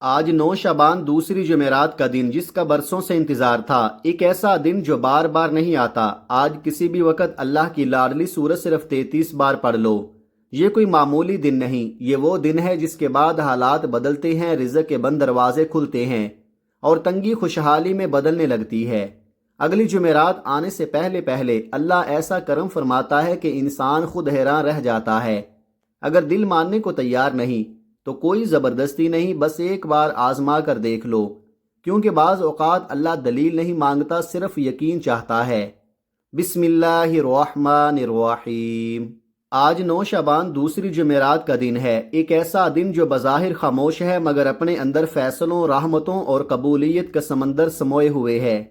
آج 9 شعبان دوسری جمعرات کا دن جس کا برسوں سے انتظار تھا، ایک ایسا دن جو بار بار نہیں آتا۔ آج کسی بھی وقت اللہ کی لاڈلی سورت صرف 33 بار پڑھ لو۔ یہ کوئی معمولی دن نہیں، یہ وہ دن ہے جس کے بعد حالات بدلتے ہیں، رزق کے بند دروازے کھلتے ہیں اور تنگی خوشحالی میں بدلنے لگتی ہے۔ اگلی جمعرات آنے سے پہلے پہلے اللہ ایسا کرم فرماتا ہے کہ انسان خود حیران رہ جاتا ہے۔ اگر دل ماننے کو تیار نہیں تو کوئی زبردستی نہیں، بس ایک بار آزما کر دیکھ لو، کیونکہ بعض اوقات اللہ دلیل نہیں مانگتا، صرف یقین چاہتا ہے۔ بسم اللہ الرحمن الرحیم۔ آج 9 شعبان دوسری جمعرات کا دن ہے، ایک ایسا دن جو بظاہر خاموش ہے مگر اپنے اندر فیصلوں، رحمتوں اور قبولیت کا سمندر سموئے ہوئے ہے۔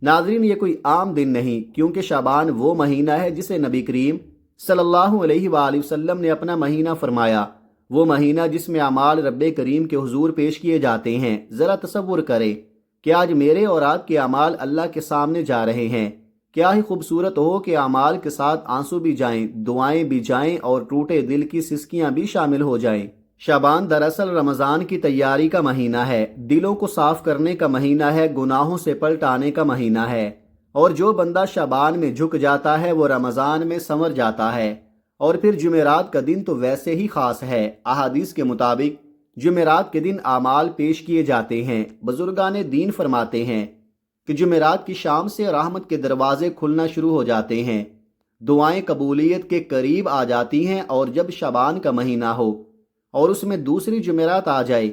ناظرین، یہ کوئی عام دن نہیں، کیونکہ شعبان وہ مہینہ ہے جسے نبی کریم صلی اللہ علیہ وآلہ وسلم نے اپنا مہینہ فرمایا، وہ مہینہ جس میں اعمال رب کریم کے حضور پیش کیے جاتے ہیں۔ ذرا تصور کرے کہ آج میرے اور آپ کے اعمال اللہ کے سامنے جا رہے ہیں۔ کیا ہی خوبصورت ہو کہ اعمال کے ساتھ آنسو بھی جائیں، دعائیں بھی جائیں اور ٹوٹے دل کی سسکیاں بھی شامل ہو جائیں۔ شعبان دراصل رمضان کی تیاری کا مہینہ ہے، دلوں کو صاف کرنے کا مہینہ ہے، گناہوں سے پلٹ آنے کا مہینہ ہے، اور جو بندہ شعبان میں جھک جاتا ہے وہ رمضان میں سنور جاتا ہے۔ اور پھر جمعرات کا دن تو ویسے ہی خاص ہے۔ احادیث کے مطابق جمعرات کے دن اعمال پیش کیے جاتے ہیں۔ بزرگان دین فرماتے ہیں کہ جمعرات کی شام سے رحمت کے دروازے کھلنا شروع ہو جاتے ہیں، دعائیں قبولیت کے قریب آ جاتی ہیں، اور جب شعبان کا مہینہ ہو اور اس میں دوسری جمعرات آ جائے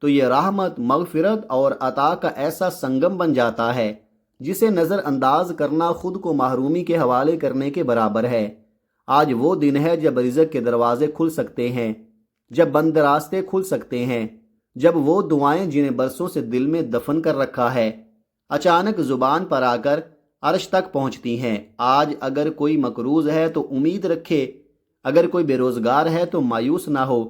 تو یہ رحمت، مغفرت اور عطا کا ایسا سنگم بن جاتا ہے جسے نظر انداز کرنا خود کو محرومی کے حوالے کرنے کے برابر ہے۔ آج وہ دن ہے جب رزق کے دروازے کھل سکتے ہیں، جب بند راستے کھل سکتے ہیں، جب وہ دعائیں جنہیں برسوں سے دل میں دفن کر رکھا ہے اچانک زبان پر آ کر عرش تک پہنچتی ہیں۔ آج اگر کوئی مقروض ہے تو امید رکھے، اگر کوئی بے روزگار ہے تو مایوس نہ ہو،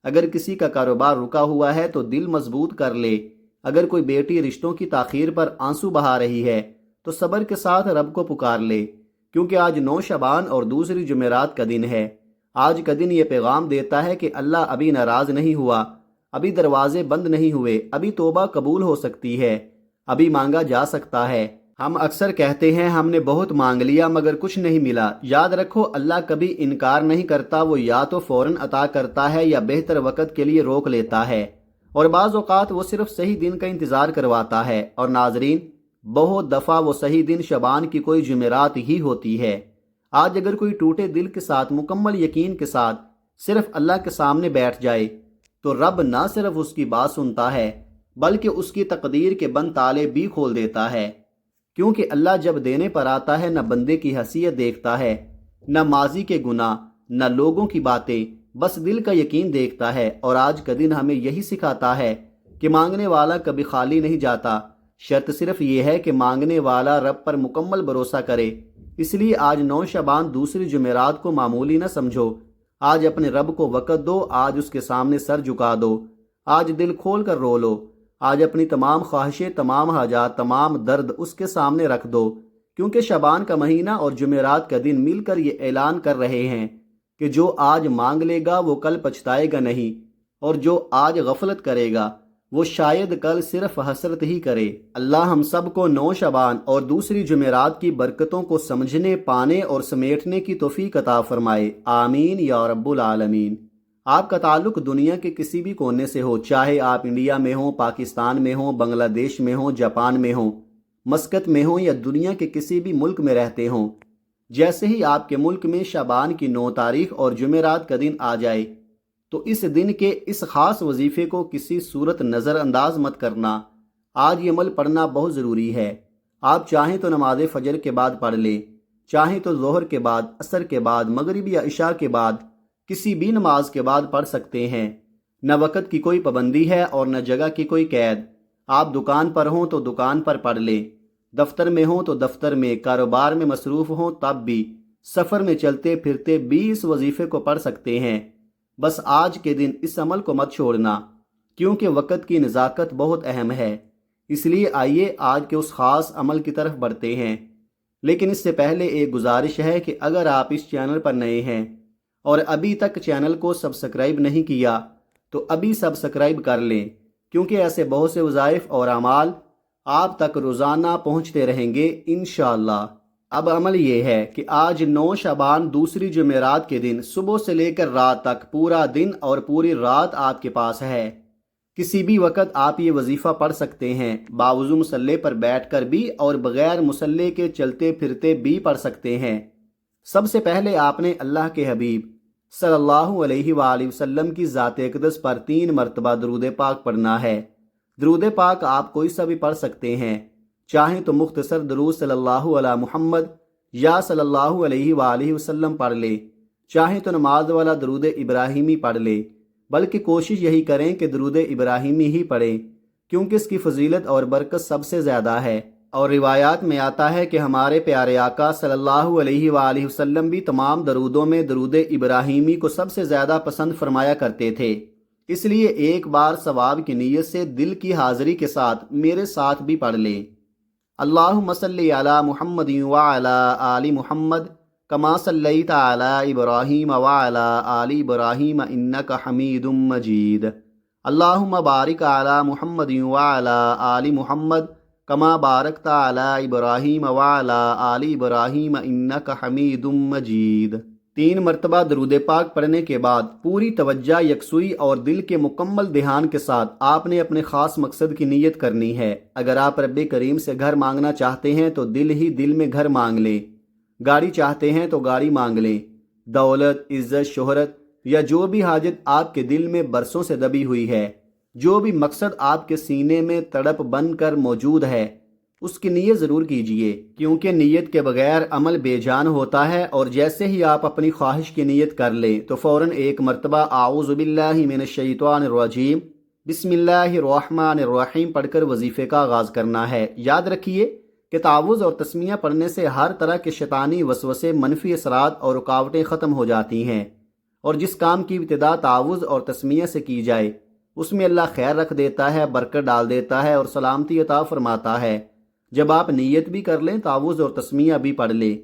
اگر کسی کا کاروبار رکا ہوا ہے تو دل مضبوط کر لے، اگر کوئی بیٹی رشتوں کی تاخیر پر آنسو بہا رہی ہے تو صبر کے ساتھ رب کو پکار لے، کیونکہ آج 9 شعبان اور دوسری جمعرات کا دن ہے۔ آج کا دن یہ پیغام دیتا ہے کہ اللہ ابھی ناراض نہیں ہوا، ابھی دروازے بند نہیں ہوئے، ابھی توبہ قبول ہو سکتی ہے، ابھی مانگا جا سکتا ہے۔ ہم اکثر کہتے ہیں ہم نے بہت مانگ لیا مگر کچھ نہیں ملا۔ یاد رکھو، اللہ کبھی انکار نہیں کرتا، وہ یا تو فوراً عطا کرتا ہے یا بہتر وقت کے لیے روک لیتا ہے، اور بعض اوقات وہ صرف صحیح دن کا انتظار کرواتا ہے۔ اور ناظرین، بہت دفعہ وہ صحیح دن شعبان کی کوئی جمعرات ہی ہوتی ہے۔ آج اگر کوئی ٹوٹے دل کے ساتھ، مکمل یقین کے ساتھ صرف اللہ کے سامنے بیٹھ جائے تو رب نہ صرف اس کی بات سنتا ہے بلکہ اس کی تقدیر کے بند تالے بھی کھول دیتا ہے، کیونکہ اللہ جب دینے پر آتا ہے نہ بندے کی حیثیت دیکھتا ہے، نہ ماضی کے گناہ، نہ لوگوں کی باتیں، بس دل کا یقین دیکھتا ہے۔ اور آج کا دن ہمیں یہی سکھاتا ہے کہ مانگنے والا کبھی خالی نہیں جاتا، شرط صرف یہ ہے کہ مانگنے والا رب پر مکمل بھروسہ کرے۔ اس لیے آج 9 شعبان دوسری جمعرات کو معمولی نہ سمجھو، آج اپنے رب کو وقت دو، آج اس کے سامنے سر جھکا دو، آج دل کھول کر رو لو، آج اپنی تمام خواہشیں، تمام حاجات، تمام درد اس کے سامنے رکھ دو، کیونکہ شعبان کا مہینہ اور جمعرات کا دن مل کر یہ اعلان کر رہے ہیں کہ جو آج مانگ لے گا وہ کل پچھتائے گا نہیں، اور جو آج غفلت کرے گا وہ شاید کل صرف حسرت ہی کرے۔ اللہ ہم سب کو 9 شعبان اور دوسری جمعرات کی برکتوں کو سمجھنے، پانے اور سمیٹنے کی توفیق عطا فرمائے، آمین یا رب العالمین۔ آپ کا تعلق دنیا کے کسی بھی کونے سے ہو، چاہے آپ انڈیا میں ہوں، پاکستان میں ہوں، بنگلہ دیش میں ہوں، جاپان میں ہوں، مسقط میں ہوں یا دنیا کے کسی بھی ملک میں رہتے ہوں، جیسے ہی آپ کے ملک میں شعبان کی 9 تاریخ اور جمعرات کا دن آ جائے تو اس دن کے اس خاص وظیفے کو کسی صورت نظر انداز مت کرنا۔ آج یہ عمل پڑھنا بہت ضروری ہے۔ آپ چاہیں تو نماز فجر کے بعد پڑھ لیں، چاہیں تو ظہر کے بعد، عصر کے بعد، مغرب یا عشاء کے بعد، کسی بھی نماز کے بعد پڑھ سکتے ہیں۔ نہ وقت کی کوئی پابندی ہے اور نہ جگہ کی کوئی قید۔ آپ دکان پر ہوں تو دکان پر پڑھ لیں، دفتر میں ہوں تو دفتر میں، کاروبار میں مصروف ہوں تب بھی، سفر میں چلتے پھرتے بھی اس وظیفے کو پڑھ سکتے ہیں۔ بس آج کے دن اس عمل کو مت چھوڑنا، کیونکہ وقت کی نزاکت بہت اہم ہے۔ اس لیے آئیے آج کے اس خاص عمل کی طرف بڑھتے ہیں۔ لیکن اس سے پہلے ایک گزارش ہے کہ اگر آپ اس چینل پر نئے ہیں اور ابھی تک چینل کو سبسکرائب نہیں کیا تو ابھی سبسکرائب کر لیں کیونکہ ایسے بہت سے وظائف اور اعمال آپ تک روزانہ پہنچتے رہیں گے انشاءاللہ۔ اب عمل یہ ہے کہ آج 9 شعبان دوسری جمعرات کے دن صبح سے لے کر رات تک پورا دن اور پوری رات آپ کے پاس ہے۔ کسی بھی وقت آپ یہ وظیفہ پڑھ سکتے ہیں، باوضو مصلی پر بیٹھ کر بھی اور بغیر مصلی کے چلتے پھرتے بھی پڑھ سکتے ہیں۔ سب سے پہلے آپ نے اللہ کے حبیب صلی اللہ علیہ وآلہ وسلم کی ذات اقدس پر 3 مرتبہ درود پاک پڑھنا ہے۔ درود پاک آپ کوئی سا بھی پڑھ سکتے ہیں، چاہیں تو مختصر درود صلی اللہ علی محمد یا صلی اللہ علیہ وآلہ وسلم پڑھ لے، چاہیں تو نماز والا درود ابراہیمی پڑھ لے، بلکہ کوشش یہی کریں کہ درود ابراہیمی ہی پڑھیں، کیونکہ اس کی فضیلت اور برکت سب سے زیادہ ہے۔ اور روایات میں آتا ہے کہ ہمارے پیارے آقا صلی اللہ علیہ وآلہ وسلم بھی تمام درودوں میں درود ابراہیمی کو سب سے زیادہ پسند فرمایا کرتے تھے۔ اس لیے ایک بار ثواب کی نیت سے دل کی حاضری کے ساتھ میرے ساتھ بھی پڑھ لیں۔ اللہم صلی علی محمد وعلی آل محمد کما صلیت علی ابراہیم وعلی آل ابراہیم انک حمید مجید۔ اللہم بارک علی محمد وعلی آل محمد کما بارکت علی ابراہیم وعلی آل ابراہیم انک حمید مجید۔ 3 مرتبہ درود پاک پڑھنے کے بعد پوری توجہ، یکسوئی اور دل کے مکمل دھیان کے ساتھ آپ نے اپنے خاص مقصد کی نیت کرنی ہے۔ اگر آپ رب کریم سے گھر مانگنا چاہتے ہیں تو دل ہی دل میں گھر مانگ لیں، گاڑی چاہتے ہیں تو گاڑی مانگ لیں، دولت، عزت، شہرت یا جو بھی حاجت آپ کے دل میں برسوں سے دبی ہوئی ہے، جو بھی مقصد آپ کے سینے میں تڑپ بن کر موجود ہے، اس کی نیت ضرور کیجئے، کیونکہ نیت کے بغیر عمل بے جان ہوتا ہے۔ اور جیسے ہی آپ اپنی خواہش کی نیت کر لیں تو فوراً 1 مرتبہ اعوذ باللہ من الشیطان الرجیم بسم اللہ الرحمن الرحیم پڑھ کر وظیفے کا آغاز کرنا ہے۔ یاد رکھیے کہ تعوذ اور تسمیہ پڑھنے سے ہر طرح کے شیطانی وسوسے، منفی اثرات اور رکاوٹیں ختم ہو جاتی ہیں، اور جس کام کی ابتدا تعوذ اور تسمیہ سے کی جائے اس میں اللہ خیر رکھ دیتا ہے، برکت ڈال دیتا ہے اور سلامتی عطا فرماتا ہے۔ جب آپ نیت بھی کر لیں، تعوذ اور تسمیہ بھی پڑھ لیں،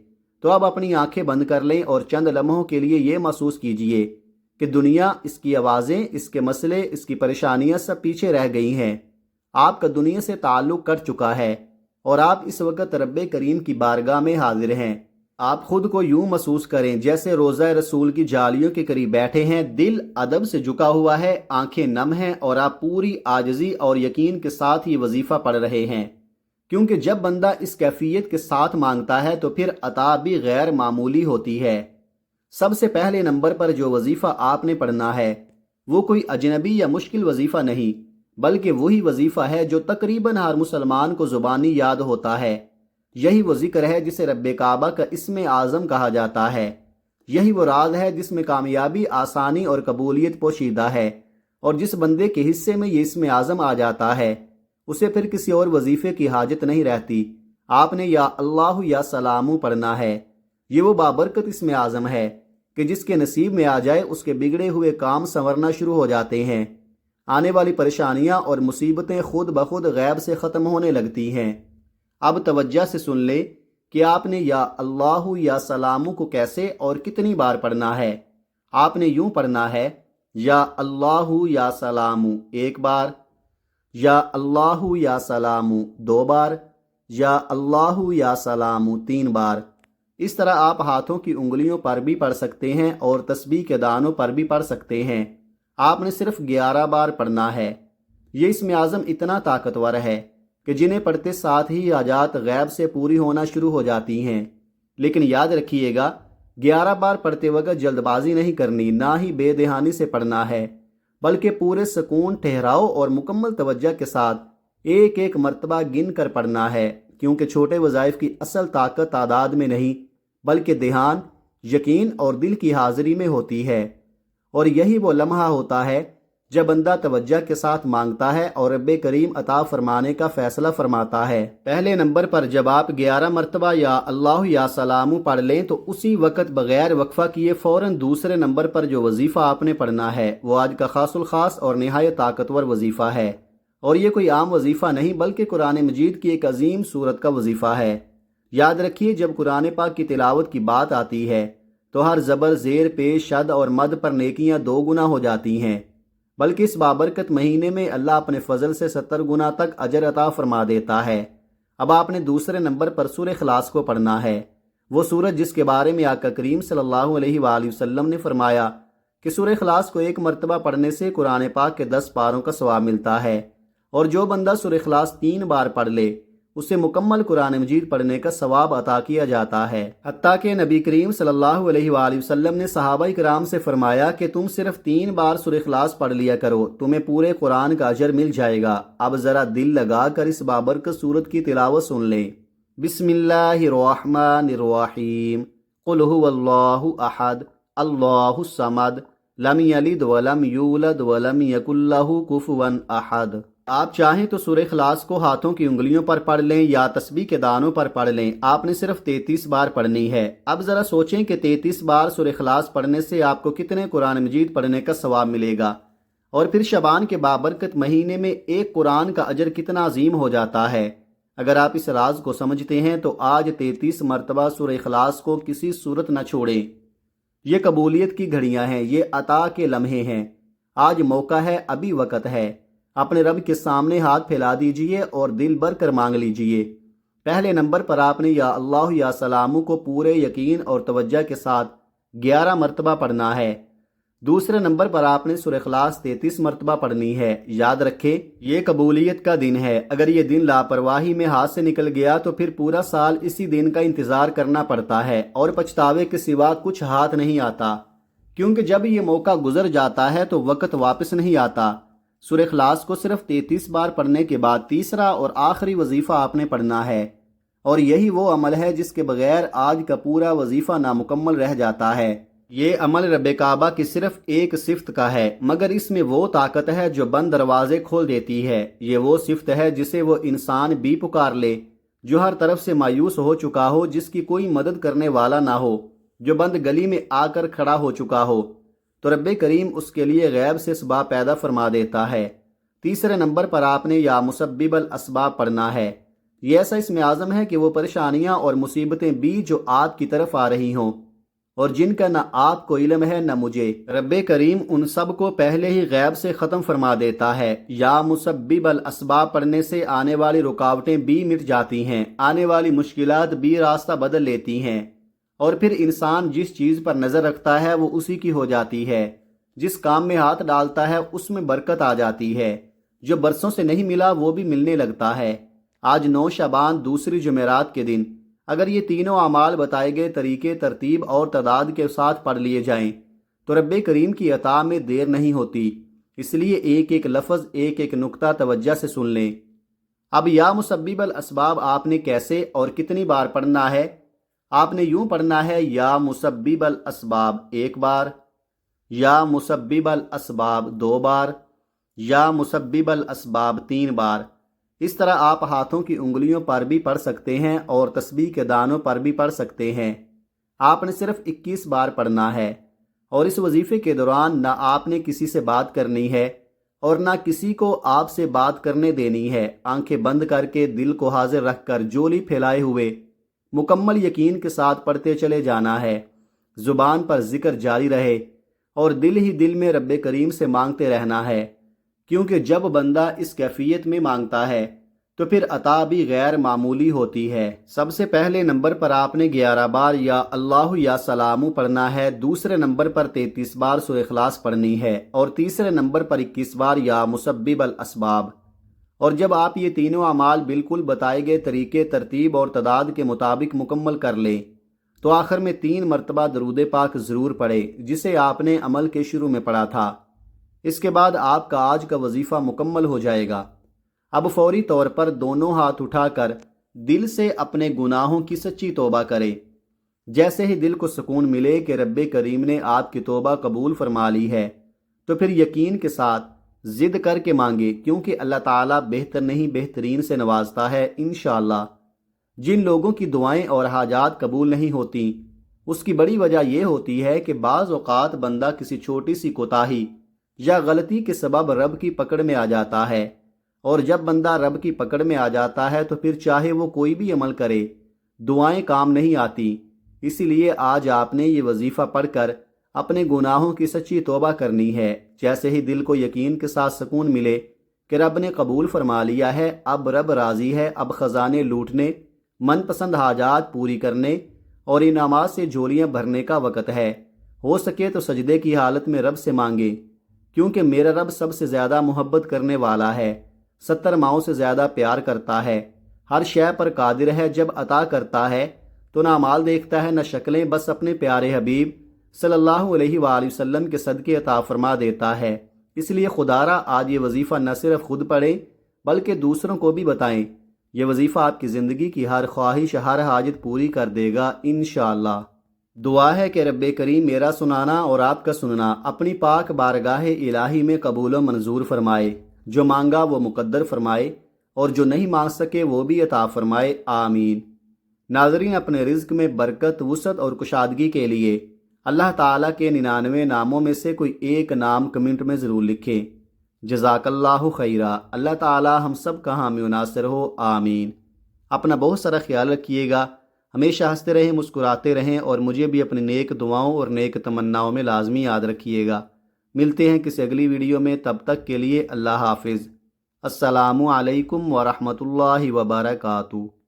تو اب اپنی آنکھیں بند کر لیں اور چند لمحوں کے لیے یہ محسوس کیجئے کہ دنیا، اس کی آوازیں، اس کے مسئلے، اس کی پریشانیاں سب پیچھے رہ گئی ہیں۔ آپ کا دنیا سے تعلق کٹ چکا ہے اور آپ اس وقت رب کریم کی بارگاہ میں حاضر ہیں۔ آپ خود کو یوں محسوس کریں جیسے روضہ رسول کی جالیوں کے قریب بیٹھے ہیں، دل ادب سے جھکا ہوا ہے، آنکھیں نم ہیں اور آپ پوری عاجزی اور یقین کے ساتھ یہ وظیفہ پڑھ رہے ہیں، کیونکہ جب بندہ اس کیفیت کے ساتھ مانگتا ہے تو پھر عطا بھی غیر معمولی ہوتی ہے۔ سب سے پہلے نمبر پر جو وظیفہ آپ نے پڑھنا ہے وہ کوئی اجنبی یا مشکل وظیفہ نہیں، بلکہ وہی وظیفہ ہے جو تقریباً ہر مسلمان کو زبانی یاد ہوتا ہے۔ یہی وہ ذکر ہے جسے رب کعبہ کا اسم اعظم کہا جاتا ہے۔ یہی وہ راز ہے جس میں کامیابی، آسانی اور قبولیت پوشیدہ ہے، اور جس بندے کے حصے میں یہ اسم اعظم آ جاتا ہے اسے پھر کسی اور وظیفے کی حاجت نہیں رہتی۔ آپ نے یا اللہ یا سلامو پڑھنا ہے۔ یہ وہ بابرکت اسم اعظم ہے کہ جس کے نصیب میں آ جائے اس کے بگڑے ہوئے کام سنورنا شروع ہو جاتے ہیں، آنے والی پریشانیاں اور مصیبتیں خود بخود غیب سے ختم ہونے لگتی ہیں۔ اب توجہ سے سن لے کہ آپ نے یا اللہ یا سلامو کو کیسے اور کتنی بار پڑھنا ہے۔ آپ نے یوں پڑھنا ہے، یا اللہ یا سلامو 1 بار، یا اللہ یا سلامو 2 بار، یا اللہ یا سلامو 3 بار۔ اس طرح آپ ہاتھوں کی انگلیوں پر بھی پڑھ سکتے ہیں اور تسبیح کے دانوں پر بھی پڑھ سکتے ہیں۔ آپ نے صرف 11 بار پڑھنا ہے۔ یہ اسم اعظم اتنا طاقتور ہے کہ جنہیں پڑھتے ساتھ ہی حاجات غیب سے پوری ہونا شروع ہو جاتی ہیں۔ لیکن یاد رکھیے گا، 11 بار پڑھتے وقت جلد بازی نہیں کرنی، نہ ہی بے دہانی سے پڑھنا ہے، بلکہ پورے سکون، ٹھہراؤ اور مکمل توجہ کے ساتھ ایک ایک مرتبہ گن کر پڑھنا ہے، کیونکہ چھوٹے وظائف کی اصل طاقت تعداد میں نہیں بلکہ دھیان، یقین اور دل کی حاضری میں ہوتی ہے۔ اور یہی وہ لمحہ ہوتا ہے جب بندہ توجہ کے ساتھ مانگتا ہے اور رب کریم عطا فرمانے کا فیصلہ فرماتا ہے۔ پہلے نمبر پر جب آپ 11 مرتبہ یا اللہ یا سلامو پڑھ لیں تو اسی وقت بغیر وقفہ کیے فوراً دوسرے نمبر پر جو وظیفہ آپ نے پڑھنا ہے وہ آج کا خاص الخاص اور نہایت طاقتور وظیفہ ہے، اور یہ کوئی عام وظیفہ نہیں بلکہ قرآن مجید کی ایک عظیم سورت کا وظیفہ ہے۔ یاد رکھیے، جب قرآن پاک کی تلاوت کی بات آتی ہے تو ہر زبر، زیر، پیش، شد اور مد پر نیکیاں 2 گنا ہو جاتی ہیں۔ بلکہ اس بابرکت مہینے میں اللہ اپنے فضل سے 70 گنا تک اجر عطا فرما دیتا ہے۔ اب آپ نے دوسرے نمبر پر سورہ اخلاص کو پڑھنا ہے، وہ سورت جس کے بارے میں آقا کریم صلی اللہ علیہ وآلہ وسلم نے فرمایا کہ سورہ اخلاص کو ایک مرتبہ پڑھنے سے قرآن پاک کے 10 پاروں کا ثواب ملتا ہے، اور جو بندہ سورہ اخلاص 3 بار پڑھ لے اسے مکمل قرآن مجید پڑھنے کا ثواب عطا کیا جاتا ہے۔ حتیٰ کہ نبی کریم صلی اللہ علیہ وآلہ وسلم نے صحابہ کرام سے فرمایا کہ تم صرف 3 بار سورہ اخلاص پڑھ لیا کرو، تمہیں پورے قرآن کا اجر مل جائے گا۔ اب ذرا دل لگا کر اس بابرکت سورت کی تلاوت سن لیں۔ بسم اللہ الرحمن الرحیم، قل هو اللہ احد اللہ الصمد لم یلد ولم یولد ولم یکن لہ کفوا احد۔ آپ چاہیں تو سورہ اخلاص کو ہاتھوں کی انگلیوں پر پڑھ لیں یا تسبیح کے دانوں پر پڑھ لیں، آپ نے صرف 33 بار پڑھنی ہے۔ اب ذرا سوچیں کہ 33 بار سورہ اخلاص پڑھنے سے آپ کو کتنے قرآن مجید پڑھنے کا ثواب ملے گا، اور پھر شعبان کے بابرکت مہینے میں ایک قرآن کا اجر کتنا عظیم ہو جاتا ہے۔ اگر آپ اس راز کو سمجھتے ہیں تو آج 33 مرتبہ سورہ اخلاص کو کسی صورت نہ چھوڑیں۔ یہ قبولیت کی گھڑیاں ہیں، یہ عطا کے لمحے ہیں۔ آج موقع ہے، ابھی وقت ہے۔ اپنے رب کے سامنے ہاتھ پھیلا دیجئے اور دل بھر کر مانگ لیجئے۔ پہلے نمبر پر آپ نے یا اللہ یا سلامو کو پورے یقین اور توجہ کے ساتھ 11 مرتبہ پڑھنا ہے۔ دوسرے نمبر پر آپ نے سورہ اخلاص 33 مرتبہ پڑھنی ہے۔ یاد رکھیں، یہ قبولیت کا دن ہے۔ اگر یہ دن لاپرواہی میں ہاتھ سے نکل گیا تو پھر پورا سال اسی دن کا انتظار کرنا پڑتا ہے، اور پچھتاوے کے سوا کچھ ہاتھ نہیں آتا، کیونکہ جب یہ موقع گزر جاتا ہے تو وقت واپس نہیں آتا۔ سورہ اخلاص کو صرف 33 بار پڑھنے کے بعد تیسرا اور آخری وظیفہ آپ نے پڑھنا ہے، اور یہی وہ عمل ہے جس کے بغیر آج کا پورا وظیفہ نامکمل رہ جاتا ہے۔ یہ عمل رب کعبہ کی صرف ایک صفت کا ہے، مگر اس میں وہ طاقت ہے جو بند دروازے کھول دیتی ہے۔ یہ وہ صفت ہے جسے وہ انسان بھی پکار لے جو ہر طرف سے مایوس ہو چکا ہو، جس کی کوئی مدد کرنے والا نہ ہو، جو بند گلی میں آ کر کھڑا ہو چکا ہو، تو رب کریم اس کے لیے غیب سے اسباب پیدا فرما دیتا ہے۔ تیسرے نمبر پر آپ نے یا مسبب الاسباب پڑھنا ہے۔ یہ ایسا اسم اعظم ہے کہ وہ پریشانیاں اور مصیبتیں بھی جو آپ کی طرف آ رہی ہوں اور جن کا نہ آپ کو علم ہے نہ مجھے، رب کریم ان سب کو پہلے ہی غیب سے ختم فرما دیتا ہے۔ یا مسبب الاسباب پڑھنے سے آنے والی رکاوٹیں بھی مٹ جاتی ہیں، آنے والی مشکلات بھی راستہ بدل لیتی ہیں، اور پھر انسان جس چیز پر نظر رکھتا ہے وہ اسی کی ہو جاتی ہے، جس کام میں ہاتھ ڈالتا ہے اس میں برکت آ جاتی ہے، جو برسوں سے نہیں ملا وہ بھی ملنے لگتا ہے۔ آج 9 شعبان دوسری جمعرات کے دن اگر یہ تینوں اعمال بتائے گئے طریقے ترتیب اور تعداد کے ساتھ پڑھ لیے جائیں تو رب کریم کی عطا میں دیر نہیں ہوتی۔ اس لیے ایک ایک لفظ، ایک ایک نقطہ توجہ سے سن لیں۔ اب یا مسبب الاسباب آپ نے کیسے اور کتنی بار پڑھنا ہے؟ آپ نے یوں پڑھنا ہے، یا مسبب الاسباب 1 بار، یا مسبب الاسباب 2 بار، یا مسبب الاسباب 3 بار۔ اس طرح آپ ہاتھوں کی انگلیوں پر بھی پڑھ سکتے ہیں اور تسبیح کے دانوں پر بھی پڑھ سکتے ہیں۔ آپ نے صرف 21 بار پڑھنا ہے، اور اس وظیفے کے دوران نہ آپ نے کسی سے بات کرنی ہے اور نہ کسی کو آپ سے بات کرنے دینی ہے۔ آنکھیں بند کر کے دل کو حاضر رکھ کر جولی پھیلائے ہوئے مکمل یقین کے ساتھ پڑھتے چلے جانا ہے۔ زبان پر ذکر جاری رہے اور دل ہی دل میں رب کریم سے مانگتے رہنا ہے، کیونکہ جب بندہ اس کیفیت میں مانگتا ہے تو پھر عطا بھی غیر معمولی ہوتی ہے۔ سب سے پہلے نمبر پر آپ نے 11 بار یا اللہ یا سلامو پڑھنا ہے، دوسرے نمبر پر 33 بار سورہ اخلاص پڑھنی ہے، اور تیسرے نمبر پر 21 بار یا مسبب الاسباب۔ اور جب آپ یہ تینوں اعمال بالکل بتائے گئے طریقے ترتیب اور تعداد کے مطابق مکمل کر لیں تو آخر میں 3 مرتبہ درود پاک ضرور پڑھے جسے آپ نے عمل کے شروع میں پڑھا تھا۔ اس کے بعد آپ کا آج کا وظیفہ مکمل ہو جائے گا۔ اب فوری طور پر دونوں ہاتھ اٹھا کر دل سے اپنے گناہوں کی سچی توبہ کریں۔ جیسے ہی دل کو سکون ملے کہ رب کریم نے آپ کی توبہ قبول فرما لی ہے تو پھر یقین کے ساتھ ضد کر کے مانگے، کیونکہ اللہ تعالیٰ بہتر نہیں بہترین سے نوازتا ہے انشاءاللہ۔ جن لوگوں کی دعائیں اور حاجات قبول نہیں ہوتی اس کی بڑی وجہ یہ ہوتی ہے کہ بعض اوقات بندہ کسی چھوٹی سی کوتاہی یا غلطی کے سبب رب کی پکڑ میں آ جاتا ہے، اور جب بندہ رب کی پکڑ میں آ جاتا ہے تو پھر چاہے وہ کوئی بھی عمل کرے دعائیں کام نہیں آتی۔ اسی لیے آج آپ نے یہ وظیفہ پڑھ کر اپنے گناہوں کی سچی توبہ کرنی ہے۔ جیسے ہی دل کو یقین کے ساتھ سکون ملے کہ رب نے قبول فرما لیا ہے، اب رب راضی ہے، اب خزانے لوٹنے، من پسند حاجات پوری کرنے اور انعامات سے جھولیاں بھرنے کا وقت ہے۔ ہو سکے تو سجدے کی حالت میں رب سے مانگے، کیونکہ میرا رب سب سے زیادہ محبت کرنے والا ہے، 70 ماؤں سے زیادہ پیار کرتا ہے، ہر شے پر قادر ہے۔ جب عطا کرتا ہے تو نہ مال دیکھتا ہے نہ شکلیں، بس اپنے پیارے حبیب صلی اللہ علیہ وآلہ وسلم کے صدقے عطا فرما دیتا ہے۔ اس لیے خدارا آج یہ وظیفہ نہ صرف خود پڑھیں بلکہ دوسروں کو بھی بتائیں۔ یہ وظیفہ آپ کی زندگی کی ہر خواہش، ہر حاجت پوری کر دے گا انشاءاللہ۔ دعا ہے کہ رب کریم میرا سنانا اور آپ کا سننا اپنی پاک بارگاہ الہی میں قبول و منظور فرمائے۔ جو مانگا وہ مقدر فرمائے اور جو نہیں مانگ سکے وہ بھی عطا فرمائے، آمین۔ ناظرین، اپنے رزق میں برکت، وسعت اور کشادگی کے لیے اللہ تعالیٰ کے 99 ناموں میں سے کوئی ایک نام کمنٹ میں ضرور لکھیں۔ جزاک اللہ خیرہ۔ اللہ تعالیٰ ہم سب کا حامی و ناصر ہو، آمین۔ اپنا بہت سارا خیال رکھیے گا، ہمیشہ ہنستے رہیں، مسکراتے رہیں اور مجھے بھی اپنی نیک دعاؤں اور نیک تمناؤں میں لازمی یاد رکھیے گا۔ ملتے ہیں کسی اگلی ویڈیو میں، تب تک کے لیے اللہ حافظ۔ السلام علیکم ورحمۃ اللہ وبرکاتہ۔